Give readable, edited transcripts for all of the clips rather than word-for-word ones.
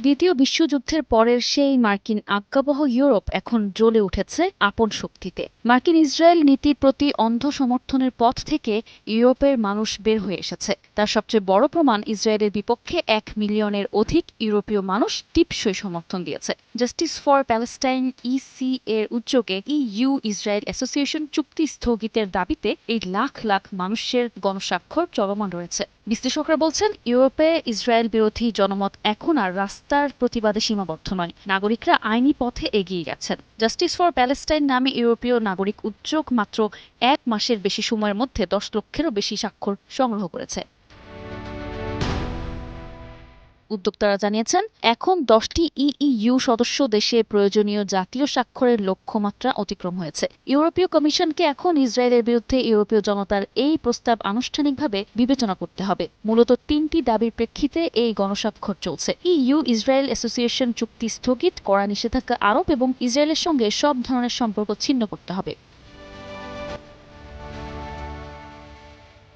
দ্বিতীয় বিশ্বযুদ্ধের পরের সেই মার্কিন আজ্ঞাবহ ইউরোপ এখন জ্বলে উঠেছে আপন শক্তিতে। মার্কিন ইসরায়েল নীতির প্রতি অন্ধ সমর্থনের পথ থেকে ইউরোপের মানুষ বের হয়ে এসেছে। তার সবচেয়ে বড় প্রমাণ, ইসরায়েলের বিপক্ষে 1 মিলিয়নের অধিক ইউরোপীয় মানুষ টিপসই সমর্থন দিয়েছে। জাস্টিস ফর প্যালেস্টাইন ইসি এর উদ্যোগে ইইউ ইসরায়েল অ্যাসোসিয়েশন চুক্তি স্থগিতের দাবিতে এই লাখ লাখ মানুষের গণস্বাক্ষর চলমান রয়েছে। বিশ্লেষকরা বলছেন, ইউরোপে ইসরায়েল বিরোধী জনমত এখন আর রাস্তার প্রতিবাদে সীমাবদ্ধ নয়, নাগরিকরা আইনি পথে এগিয়ে গেছেন। জাস্টিস ফর প্যালেস্টাইন নামে ইউরোপীয় নাগরিক উদ্যোগ মাত্র 1 মাসের বেশি সময়ের মধ্যে 10 লক্ষেরও বেশি স্বাক্ষর সংগ্রহ করেছে। উদ্যোক্তারা জানিয়েছেন, এখন 10টি ইইউ সদস্য দেশে প্রয়োজনীয় জাতীয় স্বাক্ষরের লক্ষ্যমাত্রা অতিক্রম হয়েছে। ইউরোপীয় কমিশনকে এখন ইসরায়েলের বিরুদ্ধে ইউরোপীয় জনতার এই প্রস্তাব আনুষ্ঠানিকভাবে বিবেচনা করতে হবে। মূলত 3টি দাবির প্রেক্ষিতে এই গণস্বাক্ষর চলছে। ইইউ ইসরায়েল অ্যাসোসিয়েশন চুক্তি স্থগিত করা, নিষেধাজ্ঞা আরোপ এবং ইসরায়েলের সঙ্গে সব ধরনের সম্পর্ক ছিন্ন করতে হবে।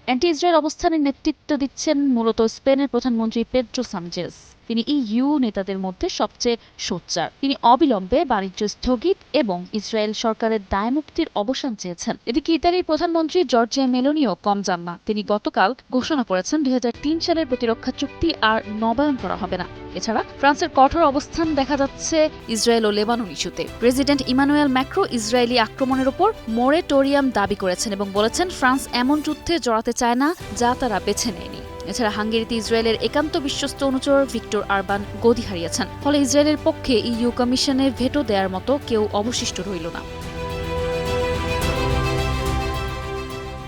অ্যান্টি ইসরায়েল অবস্থানের নেতৃত্ব দিচ্ছেন মূলত স্পেনের প্রধানমন্ত্রী পেদ্রো সানচেজ। তিনি ইইউ নেতাদের মধ্যে সবচেয়ে সোচ্চার। তিনি অবিলম্বে বাণিজ্য স্থগিত এবং ইসরায়েল সরকারের দায়মুক্তির অবসান চেয়েছেন। এদিকে ইতালির প্রধানমন্ত্রী জর্জিয়া মেলোনিও কম যান না। তিনি গতকাল ঘোষণা করেছেন 2003 সালের প্রতিরক্ষা চুক্তি আর নবায়ন করা হবে না। এছাড়া ফ্রান্সের কঠোর অবস্থান দেখা যাচ্ছে ইসরায়েল ও লেবানন ইস্যুতে। প্রেসিডেন্ট ইমানুয়েল ম্যাক্রো ইসরায়েলি আক্রমণের উপর মোরেটোরিয়াম দাবি করেছেন এবং বলেছেন, ফ্রান্স এমন যুদ্ধে জড়াতে চায় না যা তারা বেছে নেয়নি। এছাড়া হাঙ্গেরিতে ইসরায়েলের একান্ত বিশ্বস্ত অনুচর ভিক্টর আরবান গদি হারিয়েছেন। ফলে ইসরায়েলের পক্ষে ইইউ কমিশনে ভেটো দেওয়ার মতো কেউ অবশিষ্ট রইল না।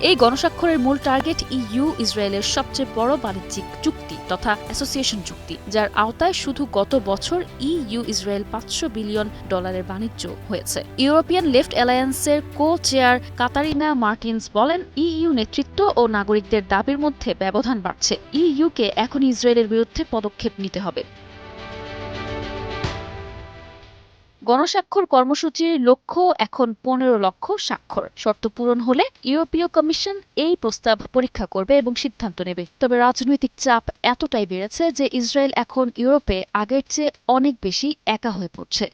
এই গণস্বাক্ষরের মূল টার্গেট ইইউ ইসরায়েলের সবচেয়ে বড় বাণিজ্যিক চুক্তি তথা অ্যাসোসিয়েশন চুক্তি, যার আওতায় শুধু গত বছর ইইউ ইসরায়েল $500 বিলিয়ন বাণিজ্য হয়েছে। ইউরোপিয়ান লেফট অ্যালায়েন্সের কো-চেয়ার কাতারিনা মার্টিনস বলেন, ইইউ নেতৃত্ব ও নাগরিকদের দাবির মধ্যে ব্যবধান বাড়ছে। ইইউকে এখন ইসরায়েলের বিরুদ্ধে পদক্ষেপ নিতে হবে। গণস্বাক্ষর কর্মসূচির লক্ষ্য এখন 15 লক্ষ স্বাক্ষর। শর্ত পূরণ হলে ইউরোপীয় কমিশন এই প্রস্তাব পরীক্ষা করবে এবং সিদ্ধান্ত নেবে। তবে রাজনৈতিক চাপ এতটাই বেড়েছে যে ইসরায়েল এখন ইউরোপে আগের চেয়ে অনেক বেশি একা হয়ে পড়ছে।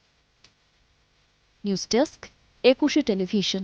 News desk, 21 television.